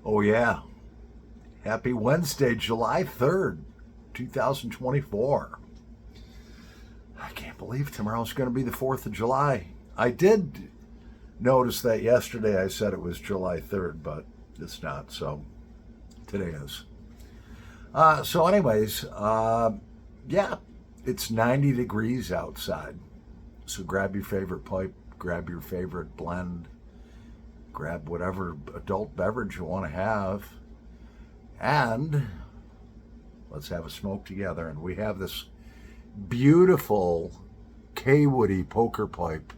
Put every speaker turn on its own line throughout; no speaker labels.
Oh, yeah. Happy Wednesday, July 3rd, 2024. I can't believe tomorrow's going to be the 4th of July. I did notice that yesterday I said it was July 3rd, but it's not, so today is. Yeah, it's 90 degrees outside. So grab your favorite pipe, grab your favorite blend, grab whatever adult beverage you want to have, and let's have a smoke together. And we have this beautiful K Woody poker pipe.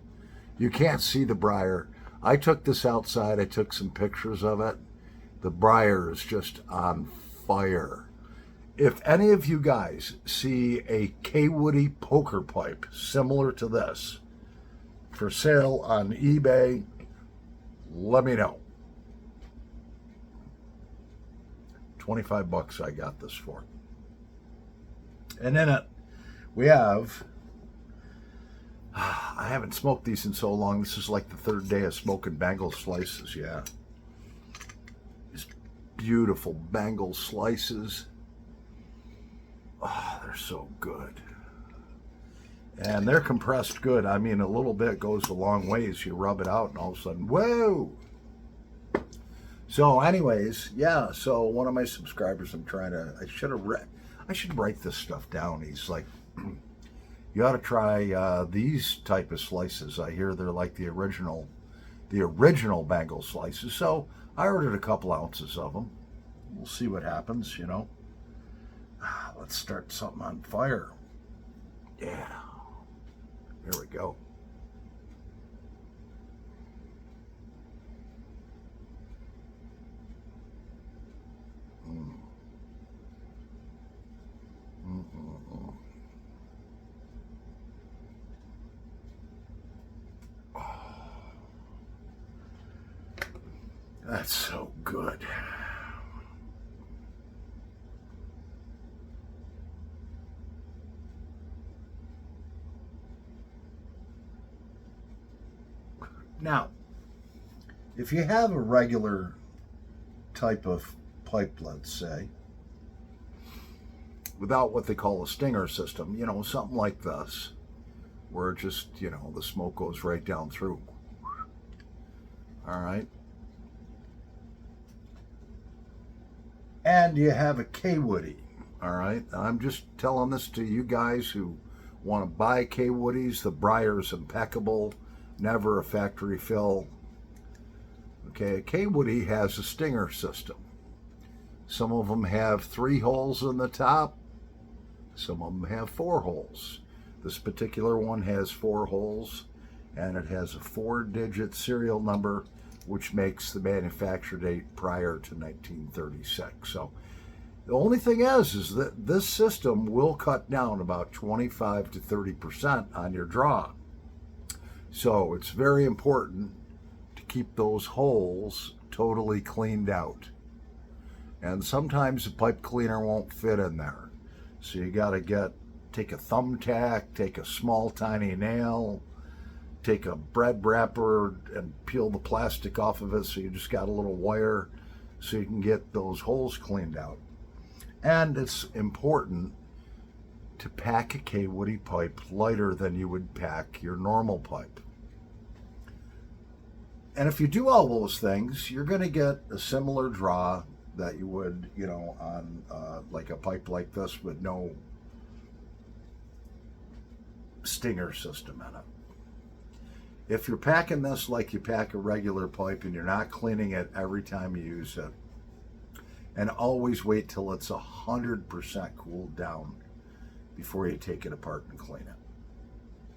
You can't see the briar. I took this outside. I took some pictures of it. The briar is just on fire. If any of you guys see a K Woody poker pipe similar to this for sale on eBay, let me know. 25 bucks I got this for. And in it, we have, I haven't smoked these in so long. This is like the third day of smoking Bengal slices, yeah. These beautiful Bengal slices. Oh, they're so good. And they're compressed good. I mean, a little bit goes a long ways. You rub it out and all of a sudden, whoa! So anyways, yeah, so one of my subscribers, I should write this stuff down. He's like, you ought to try these type of slices. I hear they're like the original Bengal slices. So I ordered a couple ounces of them. We'll see what happens, you know. Let's start something on fire. Yeah. Here we go. Mm. Mm-mm-mm. Oh, that's so good. Now, if you have a regular type of pipe, let's say, without what they call a stinger system, you know, something like this, where it just, you know, the smoke goes right down through. All right. And you have a K Woody. All right. I'm just telling this to you guys who want to buy K Woodies. The briar's impeccable, never a factory fill. Okay, a K Woody has a stinger system. Some of them have 3 holes in the top. Some of them have 4 holes. This particular one has 4 holes, and it has a 4-digit serial number, which makes the manufacture date prior to 1936. So the only thing is that this system will cut down about 25 to 30% on your draw. So it's very important to keep those holes totally cleaned out. And sometimes the pipe cleaner won't fit in there. So you got to take a thumbtack, take a small tiny nail, take a bread wrapper and peel the plastic off of it, so you just got a little wire so you can get those holes cleaned out. And it's important to pack a K Woody pipe lighter than you would pack your normal pipe. And if you do all those things, you're going to get a similar draw that you would, you know, on like a pipe like this with no stinger system in it. If you're packing this like you pack a regular pipe and you're not cleaning it every time you use it, and always wait till it's 100% cooled down before you take it apart and clean it.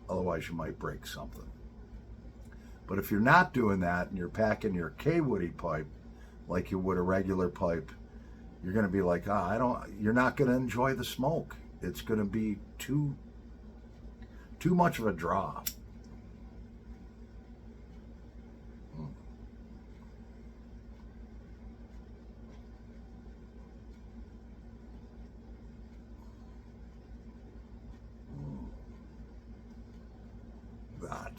Otherwise you might break something. But if you're not doing that and you're packing your K Woody pipe like you would a regular pipe, you're going to be like, you're not going to enjoy the smoke. It's going to be too much of a draw. That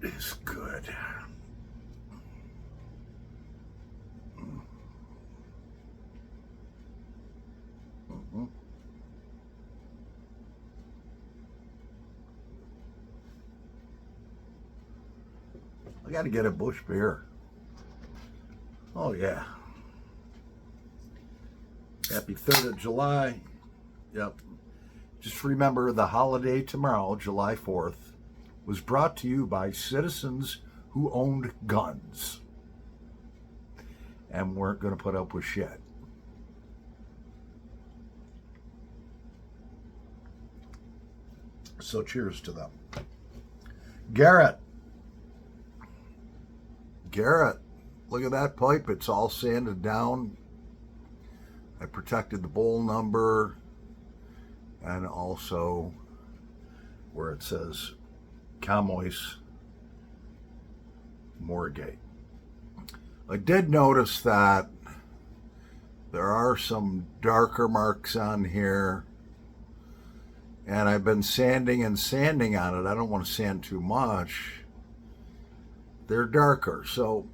is good. I got to get a Busch beer. Oh, yeah. Happy 3rd of July. Yep. Just remember the holiday tomorrow, July 4th, was brought to you by citizens who owned guns and weren't going to put up with shit. So cheers to them. Garrett, look at that pipe. It's all sanded down. I protected the bowl number and also where it says Camois Moorgate. I did notice that there are some darker marks on here, and I've been sanding and sanding on it. I don't want to sand too much. They're darker, so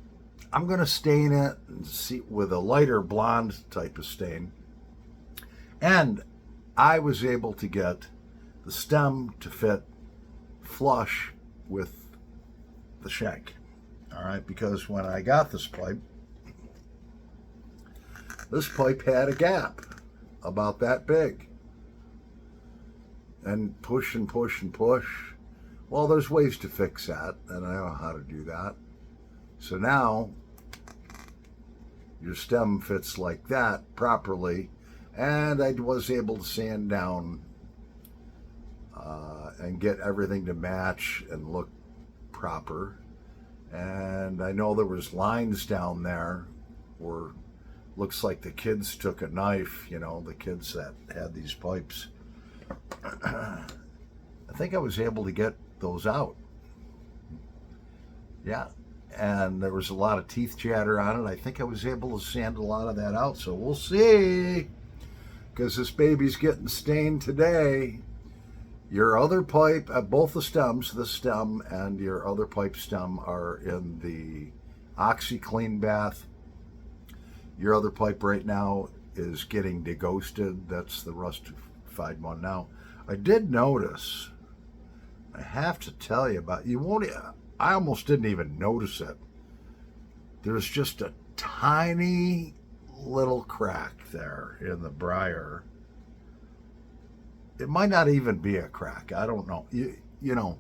I'm going to stain it and see with a lighter blonde type of stain. And I was able to get the stem to fit flush with the shank. All right, because when I got this pipe had a gap about that big. And push and push and push. Well, there's ways to fix that, and I know how to do that. So now your stem fits like that properly, and I was able to sand down and get everything to match and look proper. And I know there was lines down there where looks like the kids took a knife, you know, the kids that had these pipes. I think I was able to get those out. Yeah, and there was a lot of teeth chatter on it. I think I was able to sand a lot of that out, so we'll see. Because this baby's getting stained today. Your other pipe, both the stems, this stem and your other pipe stem are in the OxiClean bath. Your other pipe right now is getting deghosted. That's the rustified one. Now, I did notice, I have to tell you about, I almost didn't even notice it. There's just a tiny little crack there in the briar. It might not even be a crack. I don't know. You know,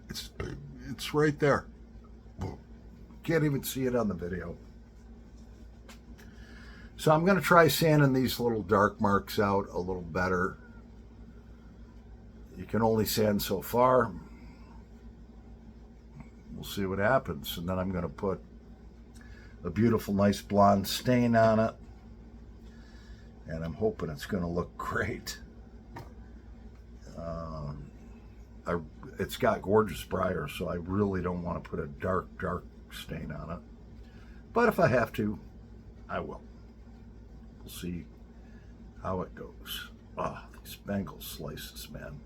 it's right there. Can't even see it on the video. So I'm going to try sanding these little dark marks out a little better. You can only sand so far. We'll see what happens. And then I'm going to put a beautiful, nice blonde stain on it. And I'm hoping it's going to look great. It's got gorgeous briar, so I really don't want to put a dark stain on it. But if I have to, I will. We'll see how it goes. Ah, these Bengal slices, man.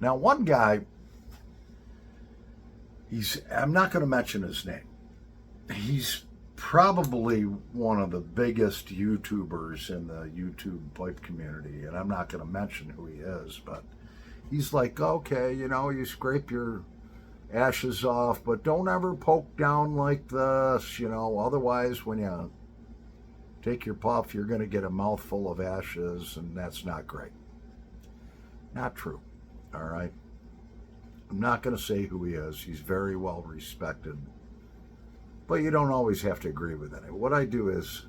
Now, one guy, I'm not going to mention his name. He's probably one of the biggest YouTubers in the YouTube pipe community, and I'm not going to mention who he is, but he's like, okay, you know, you scrape your ashes off, but don't ever poke down like this, you know, otherwise when you take your puff, you're going to get a mouthful of ashes, and that's not great. Not true, all right? I'm not going to say who he is. He's very well respected. But you don't always have to agree with it. What I do is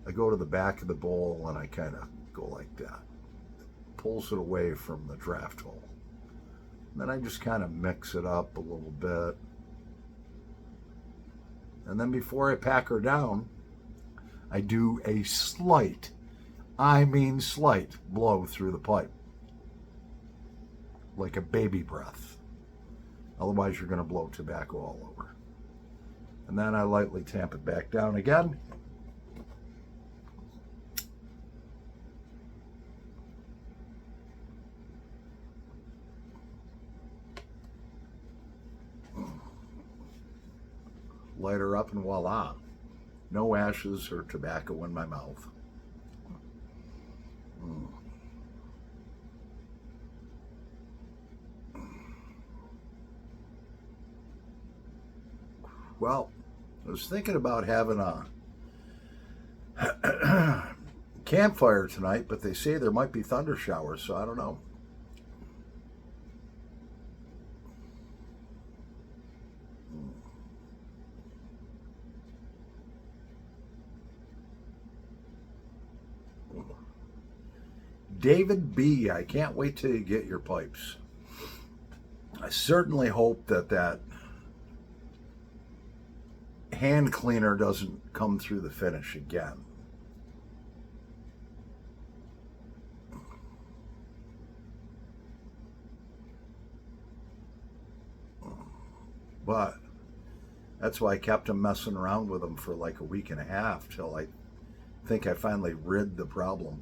I go to the back of the bowl and I kind of go like that. Pulls it away from the draft hole. And then I just kind of mix it up a little bit. And then before I pack her down, I do a slight, blow through the pipe. Like a baby breath. Otherwise you're going to blow tobacco all over. And then I lightly tamp it back down again. Light her up and voila. No ashes or tobacco in my mouth. Well, I was thinking about having a campfire tonight, but they say there might be thunder showers, so I don't know. David B., I can't wait till you get your pipes. I certainly hope that hand cleaner doesn't come through the finish again. But that's why I kept him messing around with them for like a week and a half till I think I finally rid the problem.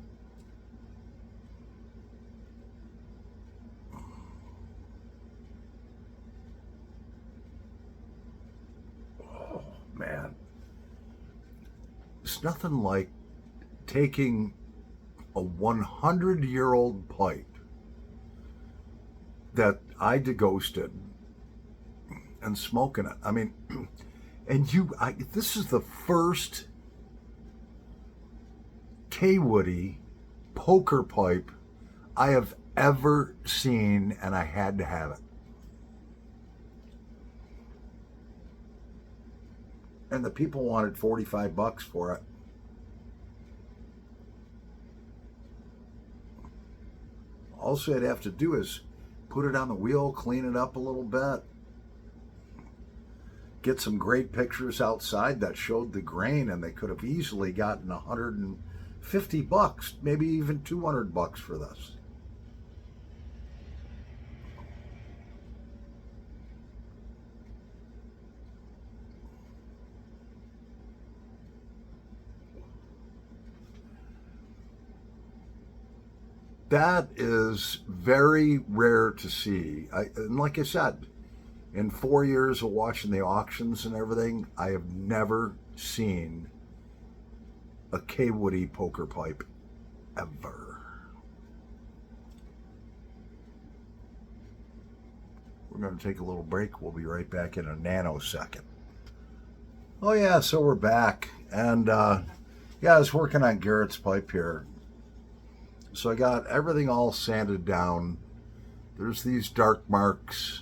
Oh, man. It's nothing like taking a 100-year-old pipe that I deghosted and smoking it. I mean, this is the first K-Woody poker pipe I have ever seen, and I had to have it. And the people wanted $45 for it. All I'd have to do is put it on the wheel, clean it up a little bit, get some great pictures outside that showed the grain, and they could have easily gotten $150, maybe even $200 for this. That is very rare to see. And like I said, in 4 years of watching the auctions and everything, I have never seen a K-Woody poker pipe ever. We're going to take a little break. We'll be right back in a nanosecond. Oh yeah, so we're back. And yeah, I was working on Garrett's pipe here. So I got everything all sanded down. There's these dark marks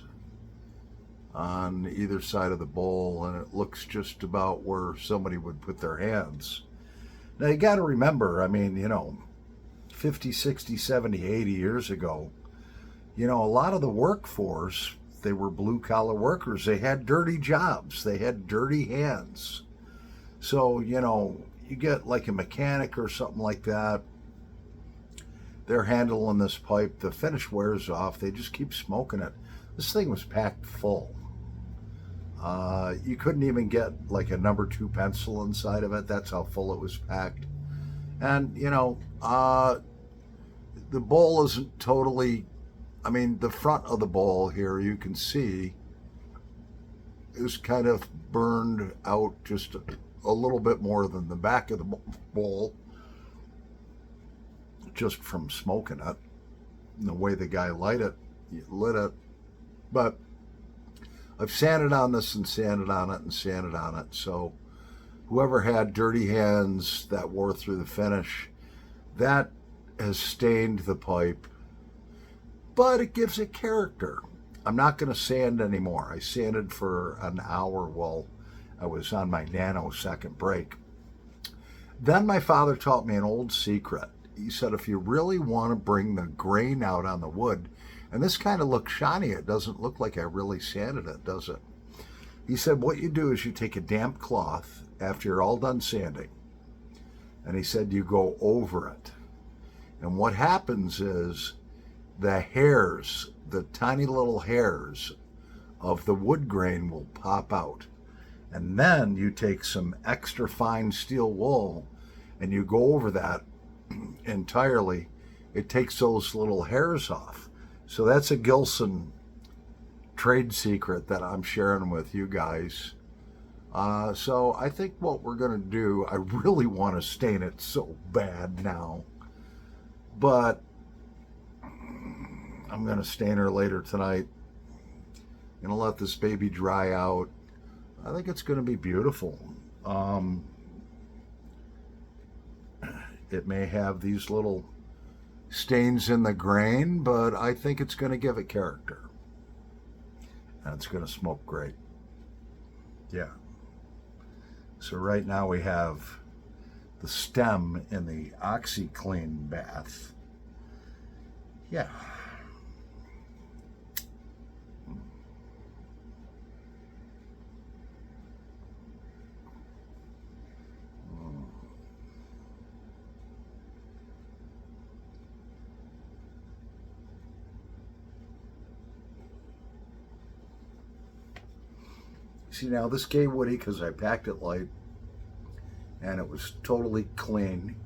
on either side of the bowl, and it looks just about where somebody would put their hands. Now you got to remember, I mean, 50, 60, 70, 80 years ago, a lot of the workforce, they were blue collar workers. They had dirty jobs. They had dirty hands. So, you get like a mechanic or something like that. They're handling this pipe. The finish wears off. They just keep smoking it. This thing was packed full. You couldn't even get like a number 2 pencil inside of it. That's how full it was packed. And, the bowl isn't totally, the front of the bowl here, you can see, is kind of burned out just a little bit more than the back of the bowl, just from smoking it and the way the guy lit it. But I've sanded on this and sanded on it and sanded on it. So whoever had dirty hands that wore through the finish, that has stained the pipe, but it gives it character. I'm not going to sand anymore. I sanded for an hour while I was on my nanosecond break. Then my father taught me an old secret. He said, if you really want to bring the grain out on the wood, and this kind of looks shiny, it doesn't look like I really sanded it, does it? He said, what you do is you take a damp cloth after you're all done sanding, and he said you go over it. And what happens is the hairs, the tiny little hairs of the wood grain will pop out. And then you take some extra fine steel wool and you go over that entirely. It takes those little hairs off. So that's a Gilson trade secret that I'm sharing with you guys. So I think what we're going to do, I really want to stain it so bad now, but I'm going to stain her later tonight. I'm going to let this baby dry out. I think it's going to be beautiful. Um, it may have these little stains in the grain, but I think it's going to give it character. And it's going to smoke great. Yeah. So right now we have the stem in the OxiClean bath. Yeah. See, now this K Woody, because I packed it light and it was totally clean.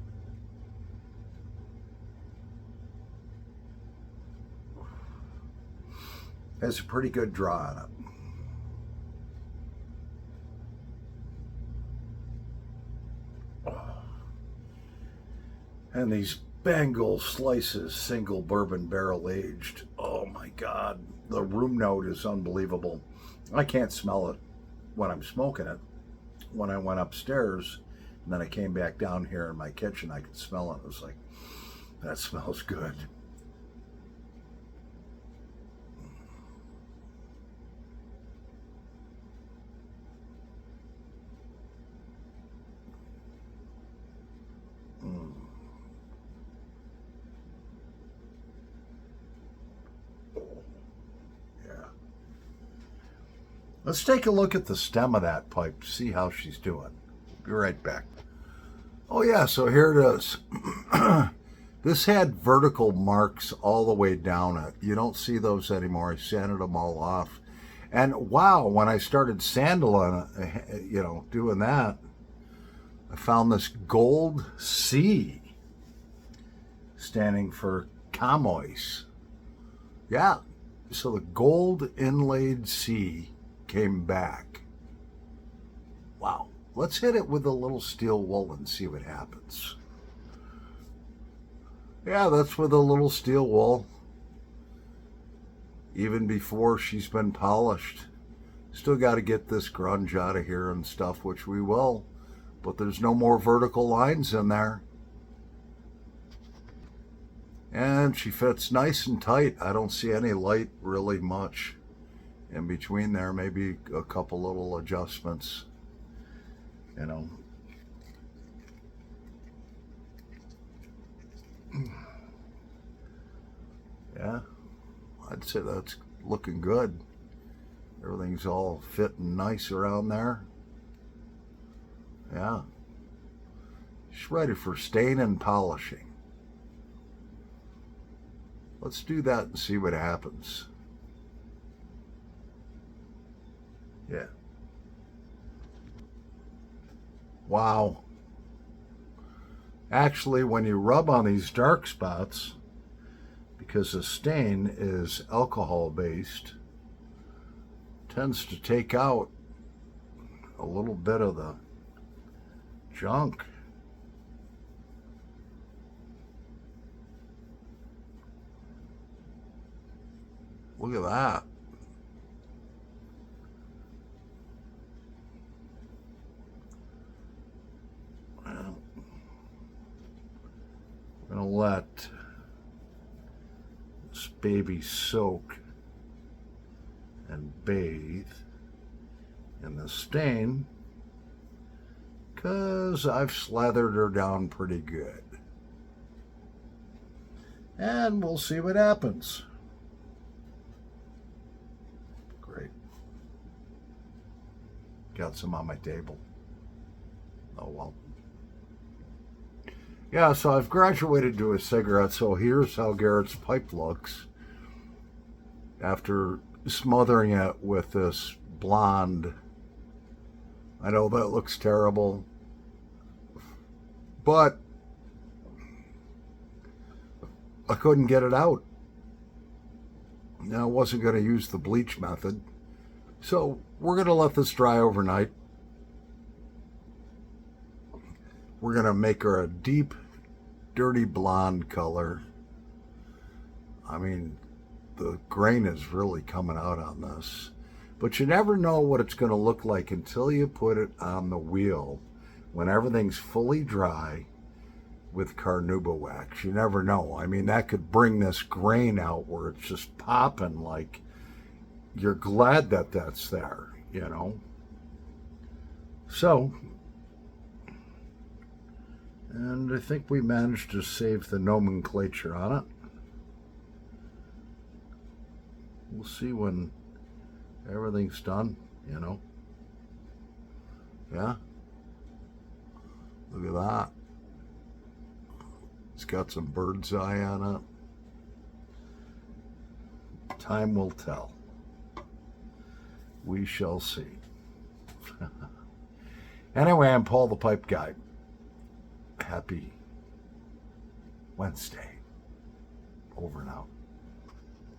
Has a pretty good draw on it. And these Bengal slices, single bourbon barrel aged. Oh my God. The room note is unbelievable. I can't smell it when I'm smoking it. When I went upstairs and then I came back down here in my kitchen, I could smell it. It was like, that smells good. Let's take a look at the stem of that pipe, see how she's doing. Be right back. Oh yeah, so here it is. This had vertical marks all the way down it. You don't see those anymore. I sanded them all off. And wow, when I started sanding it, doing that, I found this gold C standing for Camois. Yeah, so the gold inlaid C came back. Wow. Let's hit it with a little steel wool and see what happens. Yeah, that's with a little steel wool. Even before she's been polished. Still got to get this grunge out of here and stuff, which we will. But there's no more vertical lines in there. And she fits nice and tight. I don't see any light really much in between there. Maybe a couple little adjustments, Yeah, I'd say that's looking good. Everything's all fitting nice around there. Yeah, she's ready for stain and polishing. Let's do that and see what happens. Yeah. Wow. Actually, when you rub on these dark spots, because the stain is alcohol based, tends to take out a little bit of the junk. Look at that. Well, I'm going to let this baby soak and bathe in the stain, because I've slathered her down pretty good. And we'll see what happens. Great. Got some on my table. Oh well. Yeah, so I've graduated to a cigarette, so here's how Garrett's pipe looks after smothering it with this blonde. I know that looks terrible, but I couldn't get it out. Now, I wasn't going to use the bleach method, so we're going to let this dry overnight. We're going to make her a deep, dirty blonde color. I mean, the grain is really coming out on this. But you never know what it's going to look like until you put it on the wheel when everything's fully dry with carnauba wax. You never know. I mean, that could bring this grain out where it's just popping, like you're glad that that's there, you know. So, and I think we managed to save the nomenclature on it. We'll see when everything's done, you know. Yeah. Look at that. It's got some bird's eye on it. Time will tell. We shall see. Anyway, I'm Paul the Pipe Guy. Happy Wednesday. Over and out.